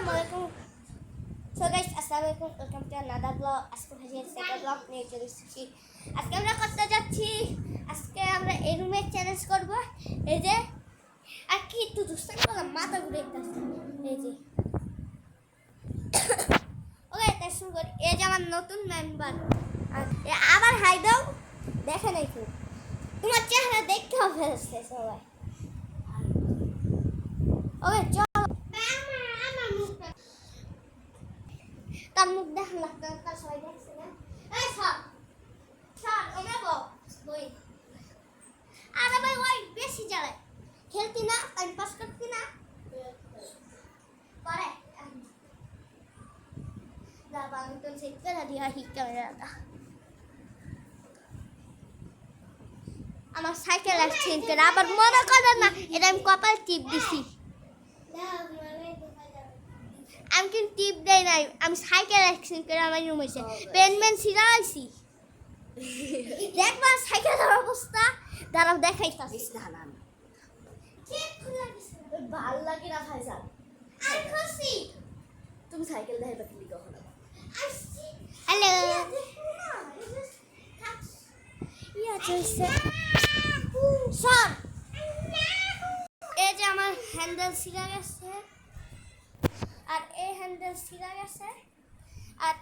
Assalamualaikum. So guys, Assalamualaikum. Welcome to another vlog. আজকে ভাজিয়ে second vlog নিয়ে চলে এসেছি। আজকে আমরা করতে যাচ্ছি। আজকে আমরা এই রুমে চ্যালেঞ্জ করব। এই যে আর কি একটু দুষ্টান করলাম, মাথা ঘুরে যাচ্ছে। এই যে ওকে, তাই শুরু করি। এই যে আমার নতুন মেম্বার। আবার হাই দাও। দেখে নাই তো। তোমার চেহারা দেখতে হবে সবাই। ওকে চল। তার মুখ দেখা লাগতো, তার সবাই দেখছে না। এই সব সব ওরে বই আরে ভাই ওই বেশি জ্বালায়। খেলতি না, টাইম পাস করতি না পরে যা বাংলা তো শিখতে না দিয়া ঠিক ক্যামেরাটা। আমার সাইকেল অ্যাক্সিডেন্ট করে আবার মনে করেন না, এটা আমি কপাল টিপ দিছি। আমি কিন্তু টিপ দেই নাই, আমি সাইকেল অ্যাক্সিডেন্ট করে আমার রুমে এসে পেনমেন ছিড়াইছি। দেখবা সাইকেলের অবস্থা, দাঁড়াও দেখাইতাছি। না ভাল লাগে না ফাইজাল। আমি খুশি। তুমি সাইকেল দেখাইবা কি কখন? হ্যালো ইয়া চলছে সর। এই যে আমার হ্যান্ডেল ছিঁড়া গেছে, আর এই হ্যান্ডেল ছিঁড়া গেছে, আর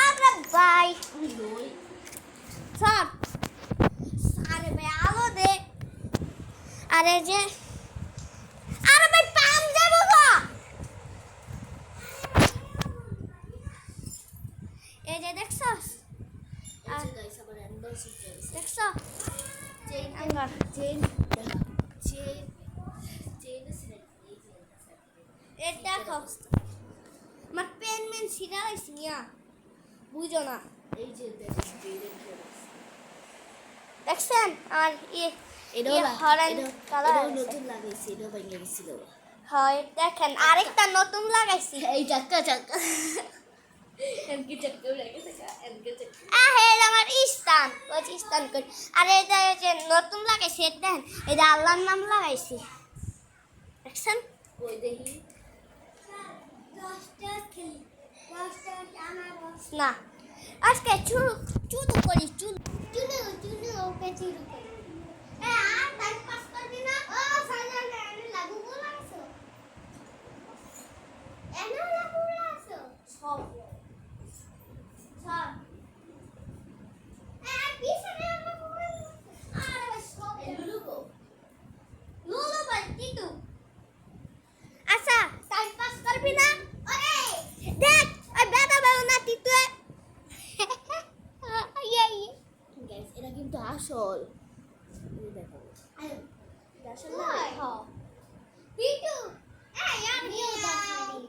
আরে ভাই সর। আরে ভাই আলো দে। আর এই যে আরে ভাই পাম যাবো গো। এই যে দেখছস, দেখছ চেইন আঙ্গার চেইন এর দেখো আমার পেন মেন ছিঁড়া হয়েছে নিয়া, বুঝো না। এই যে দেখছেন আর এটাও নতুন লাগাইছি, এটাও ভেঙে গেছিল। হয় দেখেন আরেকটা নতুন লাগাইছি। এই চাক্কা এমকি চাক্কা লাগাইছে এমকি চাক্কা। আমার স্টান ওই স্টান করি। আর এটা যে নতুন লাগাইছি দেখেন, এটা আল্লাহর নাম লাগাইছি। দেখছেন ওই দেখি না আজকে চুলু করি, চুলু ওকে চুলু করি। আর টাইম পাস করবি না? ও সাইলেন্ট এনে লাগু বলাছো, এনে লাগু বলাছো সব সব পিছনে আমার বল। আরে সব লুলু ভাই টিটু। আচ্ছা টাইম পাস করবি না? ওরে দেখ ওই বেটা বাবু না টিটু। গাইস এটা কিন্তু আসল। এই দেখো আয়ো আসল না। হ্যাঁ টিটু এই আমি দাঁড়াই।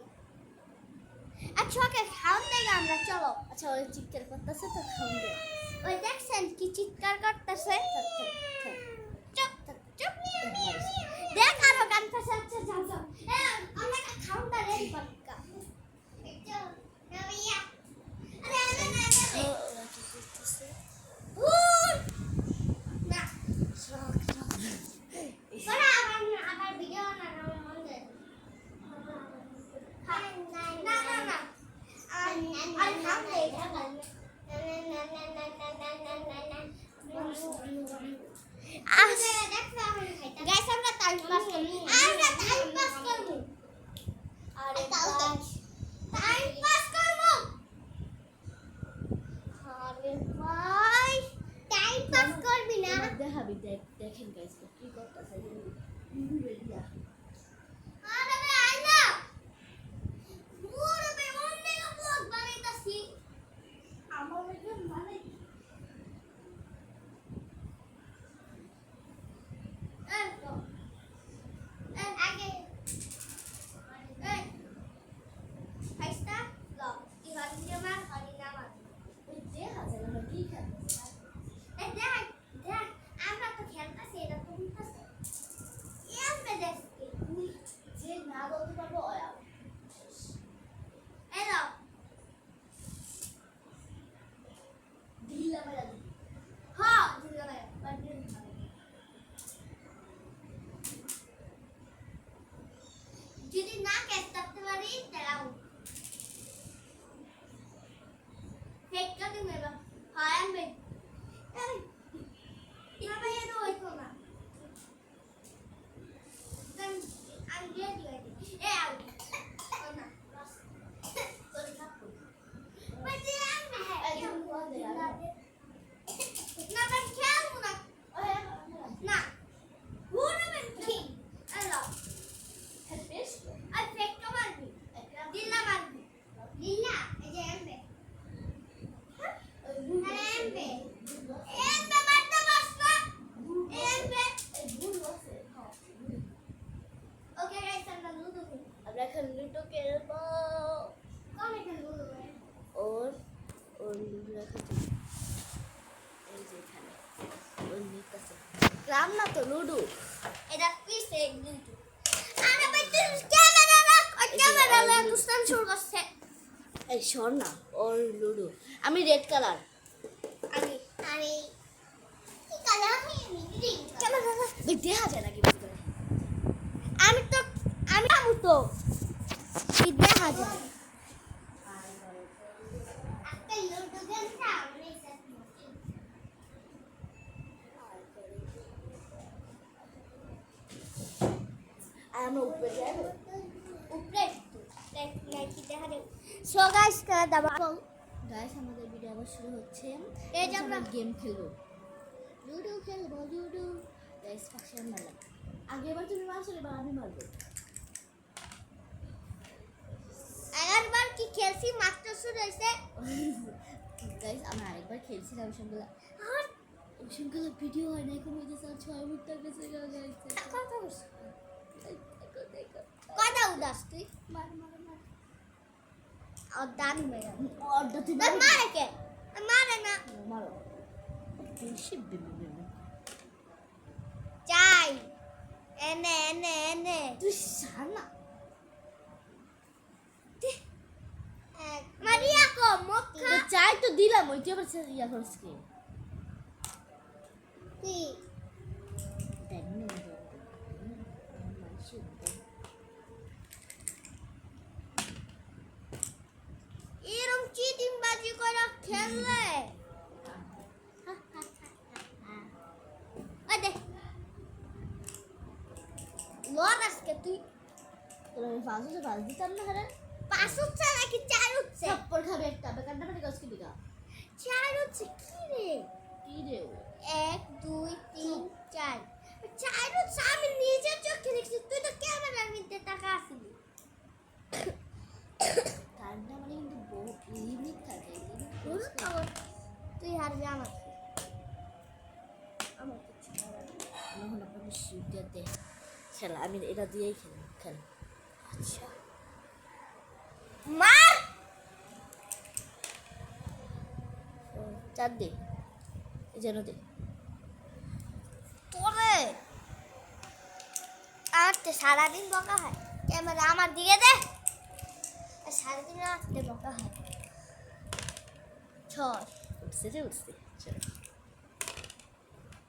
আচ্ছা ওকে খাওন দেই আমরা, চলো। আচ্ছা ওই চিৎকার করতেছে তো খাওন দে। ওই দেখছেন কি চিৎকার করতেছে। চুপ চুপ দেখ আরো গান পাশে আছে। যাও যাও আমরা খাওনটা রেডি পাক্কা। Guys, আমরা টাইম পাস করব। আমরা টাইম পাস করব। আরে টাইম পাস করব। আরে ভাই টাইম পাস করবি না? দেখাবি দেখেন গাইস কি করতেছে। আরে ভাই আই না পুরো বে অনেক ব্লগ বানাইতাছি। আমার একদম বানাই লুডো খেলবো। কমে খেলবো ওর ওর লুডো রাখা যাবে। এই যে এখানে ওর নিতেছে গ্রাম না তো লুডো। এটা পিছে দুটো আরে ভাই তুই ক্যামেরা রাখ ওই ক্যামেরা লা দুস্তান শুরু করছে এই সর না ওর লুডো। আমি রেড কালার। আমি আমি কি কালার আমি গ্রিন ক্যামেরা রাখ ওই দেখা যায় নাকি বুঝতে পারি। আমি তো আমি আমু তো কি দেখা যায় একটা লুডো গেম না আমি আর আমরা উপরে যাই। উপরে দেখ নাকি দেখা যায় সো গাইস কা দাবা গাইস আমাদের ভিডিও আবার শুরু হচ্ছে। এই যে আমরা গেম খেলবো, লুডো খেলবো লুডো। গাইস পাশে মারলাম। আগেরবার তুমি মারছো, এবার আমি মারবো। আগেরবার কি খেলছি মাত্র শুরু হইছে গাইস আমি আরেকবার খেলছিলাম ওইসবগুলো। আর ওইসবগুলো ভিডিও হয় না, এখন ওই যে 6 মিনিট গেছে গাইস। কথা বলছ দেখো দেখো কথা উদাস তুই মার মার মার। আর দান মেরা অর্ডার তুমি মারে কে মারে না মারো। বেশি বিবি চাই এনে এনে এনে তুই শানা। মারিয়া কো মক্কা তো চাই তো দিলাম, ওইটা আবার ইয়া করছ কি? কি দেখ না এরম চিটিং বাজি করে খেললে ওই দেখ লড় আজকে তুই তোর আমি পাঁচ দিতাম না হারে। পাঁচ উঠছে নাকি চার উঠছে থাপ্পড় খাবে একটা বেকার নামে গাছ কি বিঘা। চার উঠছে কি রে কি রে 1 2 3 4 চার উঠছে আমি নিজের চোখে দেখছি তুই তো ক্যামেরার মধ্যে তাকা আসিলি ঠান্ডা মানে কিন্তু বহুত লিমিট থাকে। তুই হারবি আমার আমার কিছু করার নেই। এখন আপনাকে সুইটা দে খেলা, আমি এটা দিয়েই খেল। আচ্ছা মার চার দে, এই যেন দে। তোরে আর তো সারাদিন বকা হয় ক্যামেরা আমার দিকে দে আর সারাদিন রাখতে বকা হয় ছয় উঠছে রে উঠছে। চল।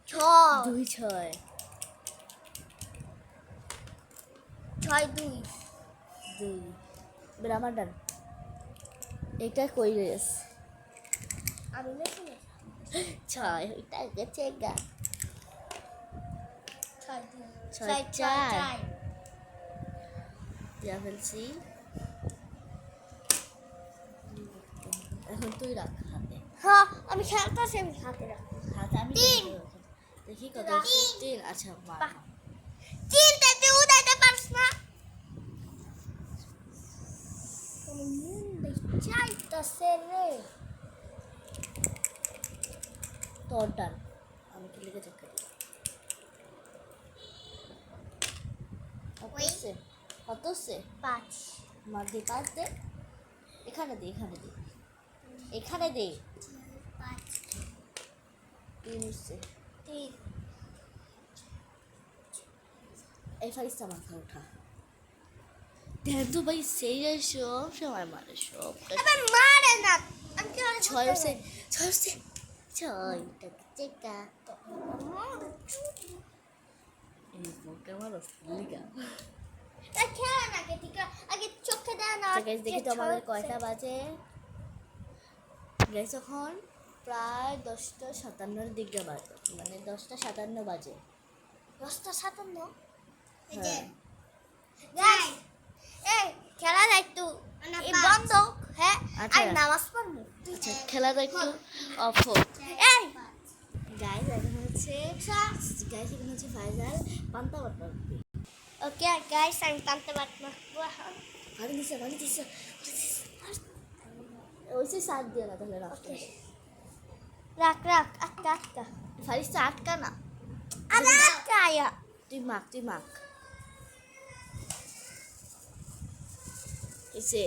ছয় 2 6 ছয় দুই 2 এবার আমার ডান। এটা কই রেস আমি লেখি 6 ওইটা গেছে গা। ছয় দুই ছয় চার। দিয়া ফেলছি। এখন তুই রাখ হাতে। হ্যাঁ আমি খেলতেছি আমি হাতে রাখি হাতে আমি তিন। দেখি কত তিন। হচ্ছে। 3 আচ্ছা মার। বাহ। চিনতে তুই উঠাইতে পারছ না তুমি মুন্ডে চাইতাছে রে তোর ডান। আমি কি লিখে চেক করি। কত হচ্ছে? কত হচ্ছে? 5 মার দে 5 দে। এখানে দে এখানে দে এখানে দে। 5 3 হচ্ছে। 3 এই ফাইসটা মাথা ওঠা। দেখ তো ভাই সেই সব সময় মারে সব। এবার মারে না আমি কি 6 হচ্ছে 6 হচ্ছে 6 টাকা চেকা। এই বোকা মারো লিগা। খেলা না কে ঠিক আগে চোখে দেয় না গাইস দেখি তো আমাদের কয়টা বাজে। গাইস এখন প্রায় 10:57 দিকে বাজে, মানে 10:57 বাজে। 10:57 এই যে হ্যাঁ। গাইস এই খেলা দায়িত্ব এই বন্ধ হ্যাঁ আচ্ছা। আর নামাজ পড়বো আচ্ছা খেলাটা একটু অফ হোক। এই গাইস এখন হচ্ছে গাইস এখন হচ্ছে ফাইজাল পান্তা বাট্টা। ওকে গাইস আমি টানতে পারবো না পানি দিছে ওইসে সাত দিয়ে না তাহলে রাখতে। রাখ রাখ আটকা আটকা ফারিসটা আটকা না। আরে আটকা আয়া তুই মাখ এসে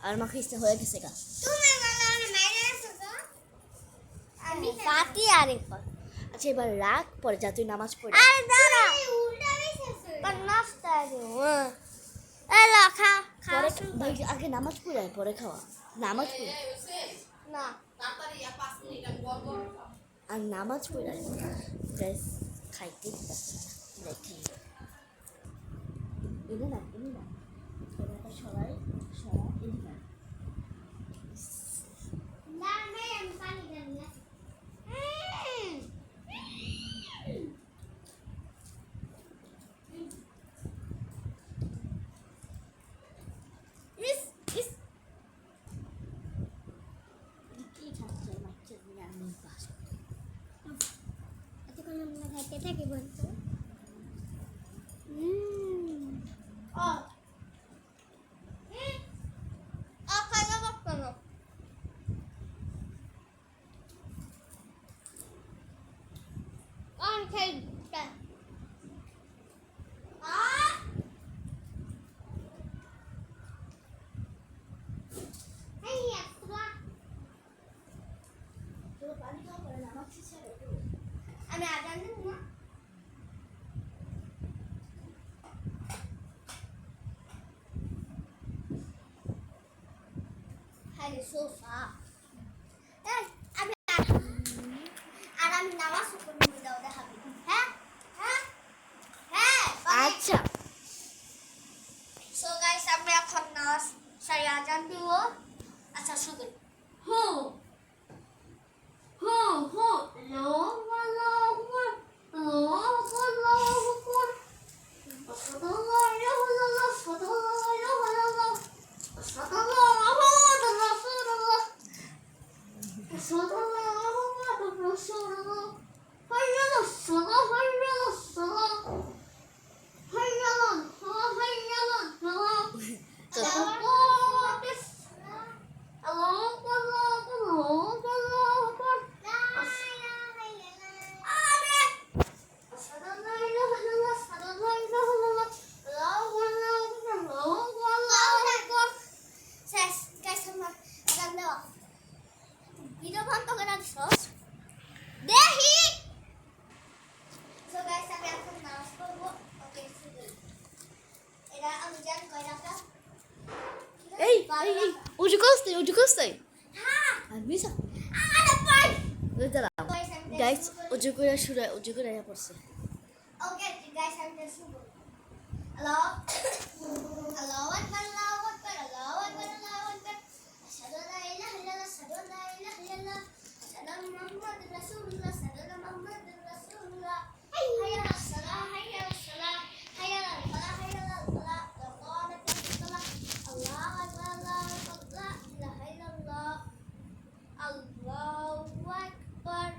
আর মাকে ইচ্ছা হয়ে গেছে গা তুমি বলো আমি মাইরে আছো তো আমি পাতি আরে পর আচ্ছা এবার রাখ পরে যা তুই নামাজ পড়ে আরে দাঁড়া উল্টা বেশি পর নষ্ট আছে এলো খা খা পরে ভাই আগে নামাজ পড়ে আয়, পরে খাওয়া নামাজ পড়ে না আর নামাজ পড়ে গাইস খাইতে দিতেছে দেখি এনে না এবার সবাই সবাই এদিকে আয়। না নাই আমি পানি দেব না ইস ইস কি খাচ্ছে বাচ্চা দিয়ে আমি পাস এতক্ষণ আমরা খাইতে থাকি বলতো ও খাইতে পারতো না আমি খাই তোর পানি খাওয়া পরে নামাজ শেষে আমি আজান দেব না হাই সোফা এই আমি আর আমি নামাজ পড়ব দাও দেখাবি হ্যাঁ হ্যাঁ হ্যাঁ আচ্ছা সো গাইস আমরা এখন নামাজ সারি আজান দিব আচ্ছা শুরু হু হু হু লো লো ভিডিও বন্ধ করে রাখছস দেখি সো গাইস আমি এখন নামাজ পড়ব ওকে শুরু এরা আমি জান কই রাখা এই উজু করতে হ্যাঁ আর মিসা আরে ভাই দাঁড়া গাইস উজু করে পড়ছে ওকে গাইস আমি শুরু হ্যালো হ্যালো আকবার আল্লাহু আকবার আল্লাহু আকবার আল্লাহু আকবার আশহাদু আল্লা ইলাহা ইল্লাল্লাহ আশহাদু আল্লা ইলাহা ইল্লাল্লাহ আশহাদু আন্না মুহাম্মাদুর রাসূলুল্লাহ আশহাদু আন্না মুহাম্মাদুর রাসূলুল্লাহ হাইয়া আলাস সালাহ হাইয়া আলাস সালাহ হাইয়া আলাল ফালাহ হাইয়া আলাল ফালাহ লাকানাতিস সালাহ আল্লাহু আকবার আল্লাহু আকবার লা ইলাহা ইল্লাল্লাহ আল্লাহু আকবার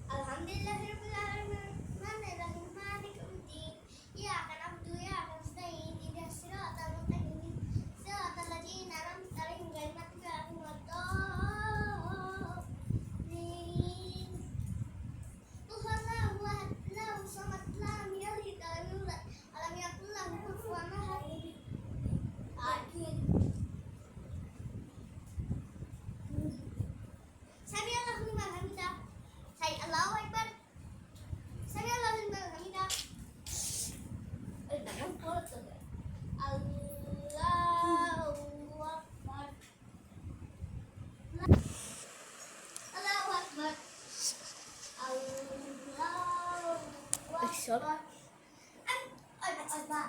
আলহামদুলিল্লাহি রাব্বিল আলামিন মানির রহিম মালিক ইয়াউমিদ্দিন ইয়াকা না'বুদু ওয়া ইয়াকা নাস্তাঈন ইহদিনাস সিরাতাল মুস্তাকিম সিরাতাল লাযীনা আন'আমতা আলাইহিম গায়রিল মাগদুবি আলাইহিম ওয়াদ-দাল্লিন Allahu ahad Allahu samad lam yalid wa lam yulad wa lam yakul lahu kufuwan ahad Sami Allahu liman hamidah Say Allahu Akbar Sami Allahu liman hamidah Allahu Akbar Allahu Akbar Akbar Akbar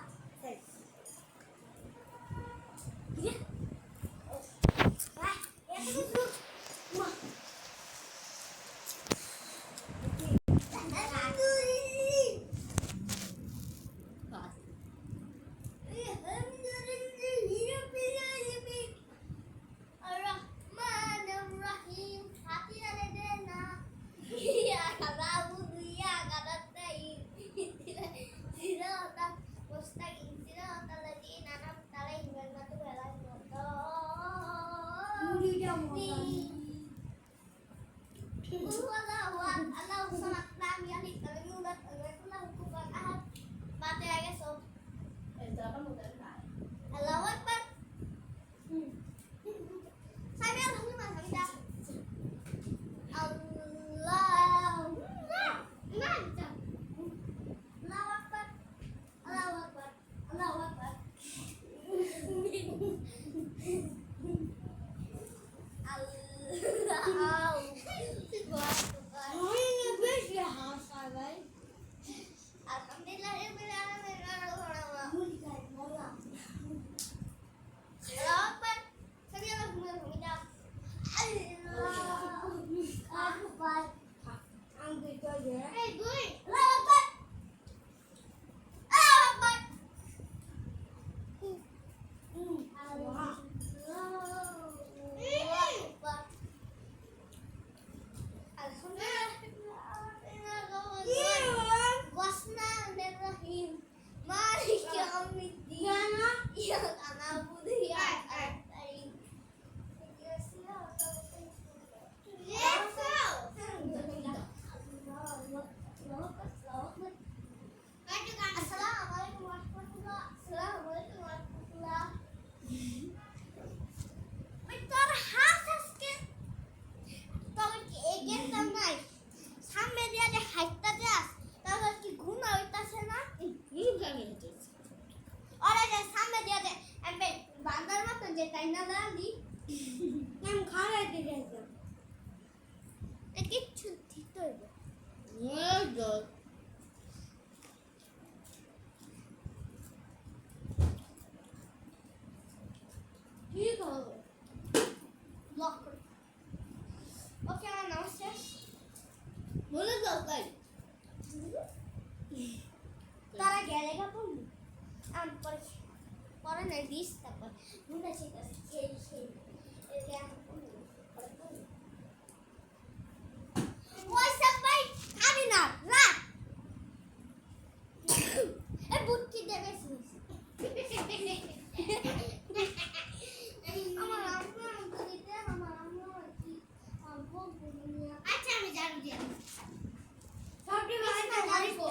কিচ্ছু ঠিক হইব ঠিক হবে block করে ওকে আমার নমস্কার বলে দাও তাই তারা গেলে কাপড় আমি পরে পরে নাই দিস তারপর মুন্ডা ঠিক আছে খেয়ে খেয়ে এটা আমি পরে পরে ওই সব ভাই খাবি না রাখ এ বুটকি দেবে আমার আম্মু আমাকে দিতে আমার আম্মু কি আম্মু বলিয়া আচ্ছা আমি জানি সবটি ভাই না জানি গো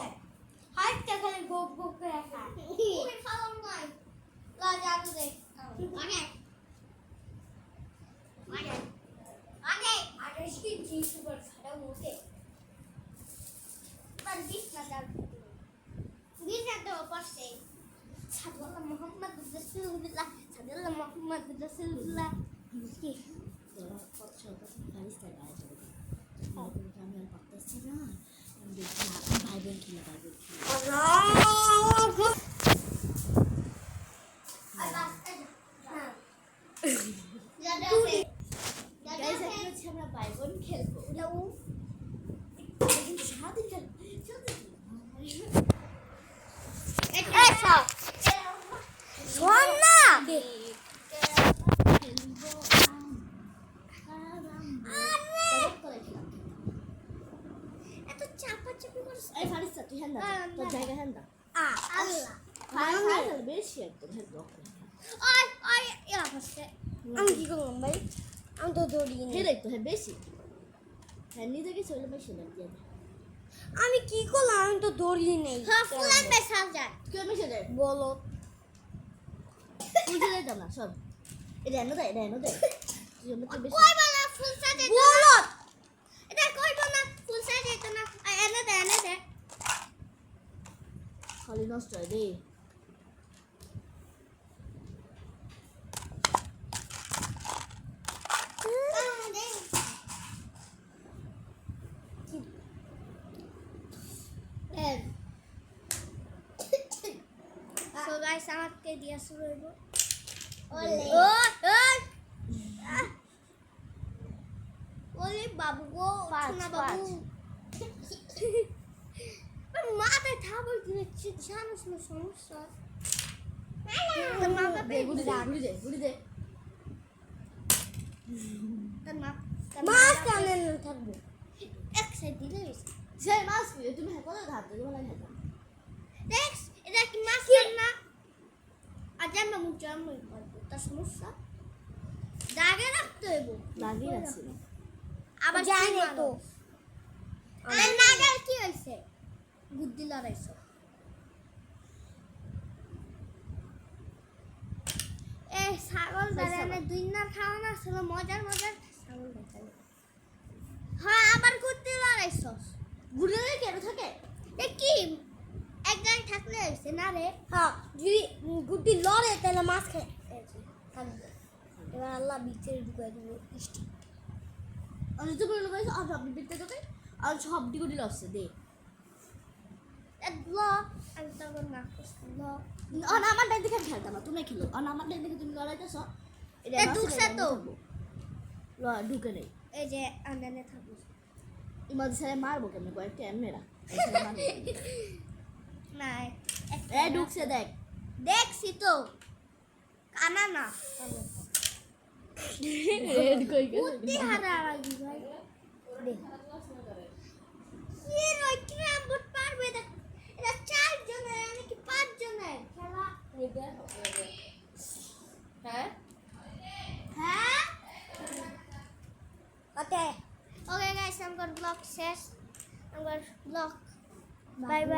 হাইটটা খালি গোপ গোপ করে খায় ওই খালাম নাই লা জাদু দে আগে আগে আগে আগে কি জিনিস উপর খাড়া মোটে पर 20 ना डाल 20 ना तो ऊपर से सल्लल्लाहु मोहम्मद रसूलुल्लाह सल्लल्लाहु मोहम्मद रसूलुल्लाह की তোরা কত সরকার গাড়ি স্টাইল আছে আমি আর পারতেছি না আমি দেখি ভাই বোন কিনে ভাই বোন কিনে গাইস এখন হচ্ছে আমরা ভাই বোন খেলবো সাথে খেলবো ऐसा सोना এত চাপা চাপি করছ এই ফারিস্তা তুই হ্যান্ডা তোর জায়গা হ্যান্ডা আল্লাহ ফারিস্তা বেশি একদম হ্যান্ডা ওই ওই ইয়া হচ্ছে আমি কি করব ভাই আমি তো দৌড়ি হে দেখ তো হ্যাঁ বেশি হ্যাঁ নিজেকে চলে বেশি না দিয়ে আমি কি করলাম আমি তো দৌড়ি নেই হ্যাঁ ফুলান বেসাল যায় কেউ মিশে যায় বলো বুঝে যাইতাম না সব এটা এনে দেয় তুই আমার তো বেশি কই বলা ফুল সাজে বলো এটা কই বলা ফুল সাজে তো না এনে দে খালি নষ্ট হয় রে So guys, আমাকে দিয়া শুরু হইব ওলে। ওলে বাবু গো পাঁচ, সোনা বাবু মাথায় থাবল দিচ্ছি জানিস না সমস্যা তোর মা বাবা ঘুরি দে তোর মা মাছ কানে না থাকবো এক সাইড দিলে সে মাছ কিনে তুমি হ্যাঁ কোথায় ধার দেবে বলে হ্যাঁ দেখ এটা কি মাছ না আজ আমি মুখ জন্মই করবো তার সমস্যা দাগে রাখতে হইব লাগিয়ে রাখছি আবার জানি তো আর নাগাল কি হইছে বুদ্ধি লড়াইছো এই ছাগল দাঁড়ানে দুই না খাওয়ানো ছিল মজার ছাগল দেখালো হ্যাঁ আবার বুদ্ধি লড়াইছো ঘুরে কেন থাকে এ কি এক গান থাকলে হইছে না রে হ্যাঁ যদি গুড্ডি লড়ে তাহলে মাছ খায় থাকবে এবার আল্লাহ বিচের ঢুকাই দেবো স্টিক অনুষ্ঠিত করে লগাইছো আর সব দিতে তোকে আর সব দিকে দিল আসছে দে ব্লগ আমি তখন না করছি ব্লগ আর আমার ডাইন দেখে খেলতাম না তুমি খেলো আর আমার ডাইন দেখে তুমি লড়াইতেছো এ ঢুকছে তো। ঢুকে নেই এই যে আন্দানে থাকবো ইমাদ স্যারে মারবো কেমন কয়েকটা এমনেরা না এ ঢুকছে দেখ দেখছি তো কানা না বুদ্ধি হারা লাগি ভাই দেখ এর ওই ক্রাম বোর্ড পারবে এটা 4 জনের নাকি 5 জনের খেলা হ্যাঁ হ্যাঁ ওকে ওকে গাইস আমার ব্লগ শেষ আমার ব্লগ বাই বাই